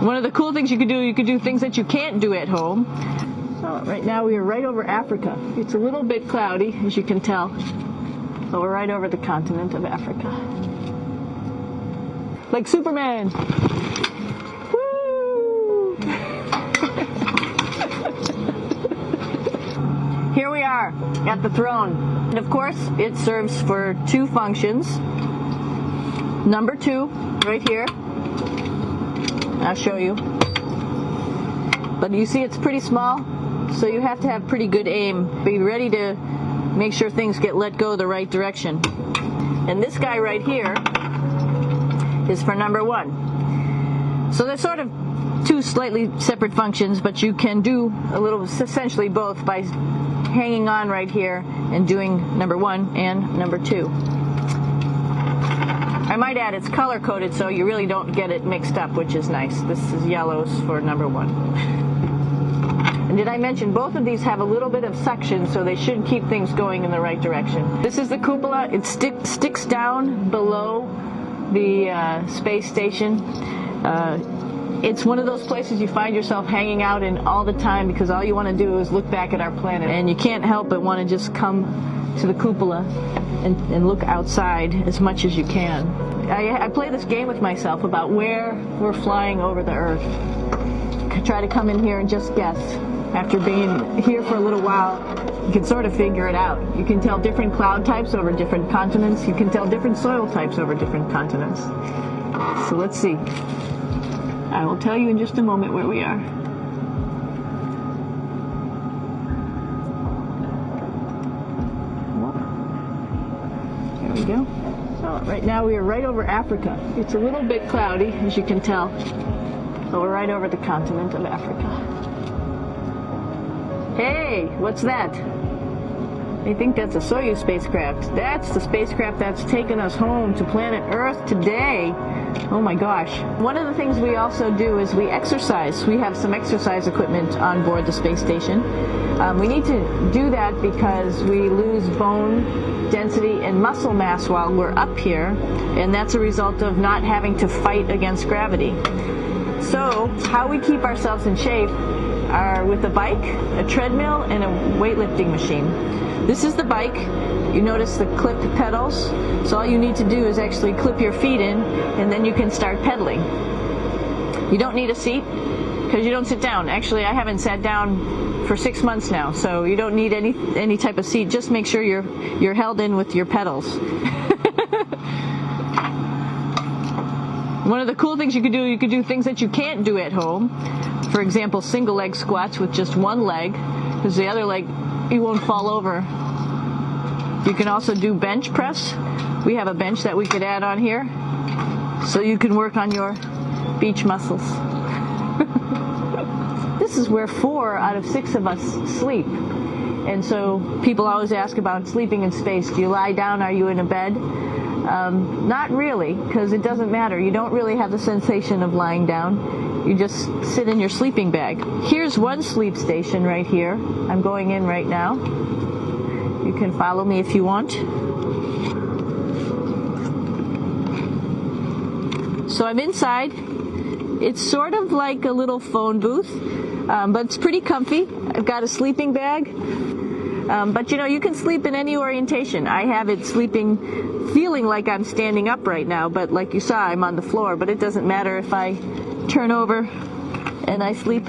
One of the cool things you could do things that you can't do at home. Oh, right now we are right over Africa. It's a little bit cloudy, as you can tell, but we're right over the continent of Africa. Like Superman. Woo! Here we are at the throne. And of course, it serves for two functions. Number 2, right here. I'll show you. But you see it's pretty small, so you have to have pretty good aim. Be ready to make sure things get let go the right direction. And this guy right here is for number 1. So they're sort of two slightly separate functions, but you can do a little, essentially both, by hanging on right here and doing number 1 and number 2. I might add it's color-coded so you really don't get it mixed up, which is nice. This is yellows for number 1. And did I mention both of these have a little bit of suction, so they should keep things going in the right direction. This is the cupola. It sticks down below the space station. It's one of those places you find yourself hanging out in all the time because all you want to do is look back at our planet. And you can't help but want to just come to the cupola and look outside as much as you can. I play this game with myself about where we're flying over the Earth. Try to come in here and just guess. After being here for a little while, you can sort of figure it out. You can tell different cloud types over different continents. You can tell different soil types over different continents. So let's see. I will tell you in just a moment where we are. There we go. Oh, right now we are right over Africa. It's a little bit cloudy, as you can tell, but we're right over the continent of Africa. Hey, what's that? I think that's a Soyuz spacecraft. That's the spacecraft that's taken us home to planet Earth today. Oh my gosh. One of the things we also do is we exercise. We have some exercise equipment on board the space station. We need to do that because we lose bone density and muscle mass while we're up here, and that's a result of not having to fight against gravity. So, how we keep ourselves in shape are with a bike, a treadmill, and a weightlifting machine. This is the bike. You notice the clipped pedals. So all you need to do is actually clip your feet in, and then you can start pedaling. You don't need a seat because you don't sit down. Actually, I haven't sat down for 6 months now, so you don't need any type of seat. Just make sure you're held in with your pedals. One of the cool things you could do things that you can't do at home. For example, single leg squats with just one leg, because the other leg, you won't fall over. You can also do bench press. We have a bench that we could add on here, so you can work on your beach muscles. This is where 4 out of 6 of us sleep. And so people always ask about sleeping in space. Do you lie down? Are you in a bed? Not really, because it doesn't matter. You don't really have the sensation of lying down. You just sit in your sleeping bag. Here's one sleep station right here. I'm going in right now. You can follow me if you want. So I'm inside. It's sort of like a little phone booth, but it's pretty comfy. I've got a sleeping bag. But you know, you can sleep in any orientation. I have it feeling like I'm standing up right now, but like you saw, I'm on the floor. But it doesn't matter if I turn over and I sleep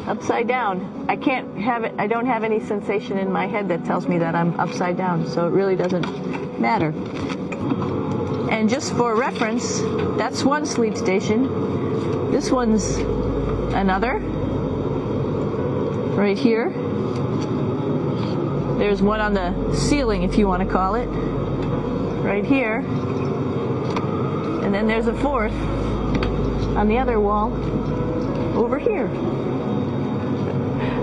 upside down. I don't have any sensation in my head that tells me that I'm upside down, so it really doesn't matter. And just for reference, that's one sleep station. This one's another, right here. There's one on the ceiling, if you want to call it, right here. And then there's a fourth on the other wall over here.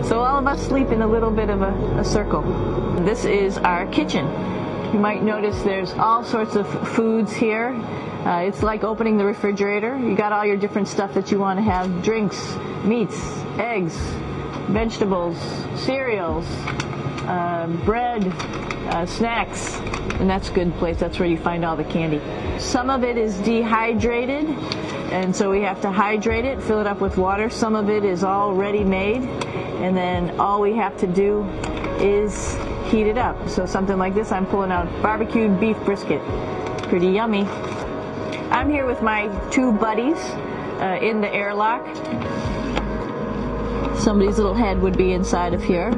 So all of us sleep in a little bit of a circle. This is our kitchen. You might notice there's all sorts of foods here. It's like opening the refrigerator. You got all your different stuff that you want to have: drinks, meats, eggs, vegetables, cereals, bread, snacks, and that's a good place. That's where you find all the candy. Some of it is dehydrated, and so we have to hydrate it, fill it up with water. Some of it is already made, and then all we have to do is heat it up. So something like this, I'm pulling out barbecued beef brisket. Pretty yummy. I'm here with my two buddies in the airlock. Somebody's little head would be inside of here.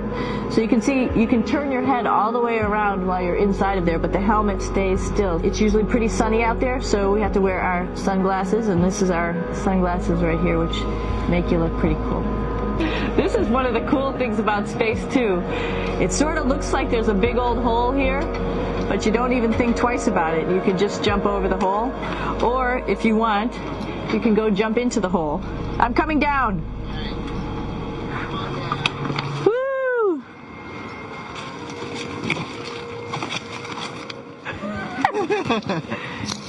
So you can see, you can turn your head all the way around while you're inside of there, but the helmet stays still. It's usually pretty sunny out there, so we have to wear our sunglasses, and this is our sunglasses right here, which make you look pretty cool. This is one of the cool things about space too. It sort of looks like there's a big old hole here, but you don't even think twice about it. You can just jump over the hole, or if you want, you can go jump into the hole. I'm coming down. Woo!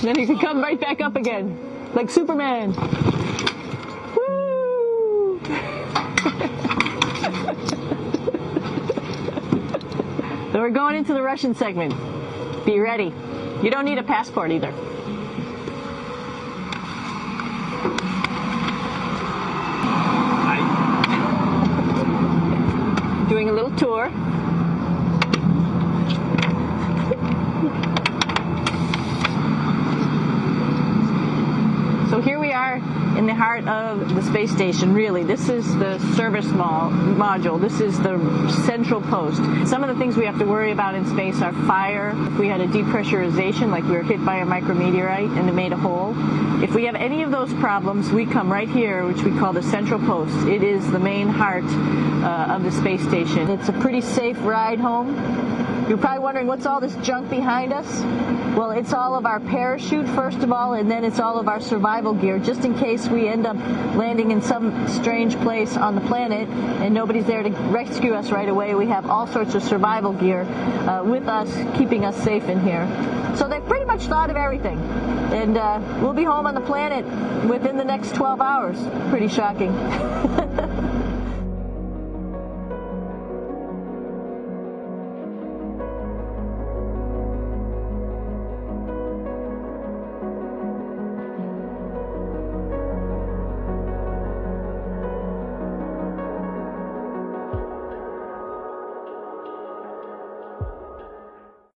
Then you can come right back up again, like Superman. Woo! So we're going into the Russian segment. Be ready. You don't need a passport either. Doing a little tour. So here we are in the heart of the space station, really. This is the service module. This is the central post. Some of the things we have to worry about in space are fire. If we had a depressurization, like we were hit by a micrometeorite and it made a hole. If we have any of those problems, we come right here, which we call the central post. It is the main heart of the space station. It's a pretty safe ride home. You're probably wondering, what's all this junk behind us? Well, it's all of our parachute, first of all, and then it's all of our survival gear, just in case we end up landing in some strange place on the planet and nobody's there to rescue us right away. We have all sorts of survival gear with us, keeping us safe in here. So they've pretty much thought of everything. And we'll be home on the planet within the next 12 hours. Pretty shocking.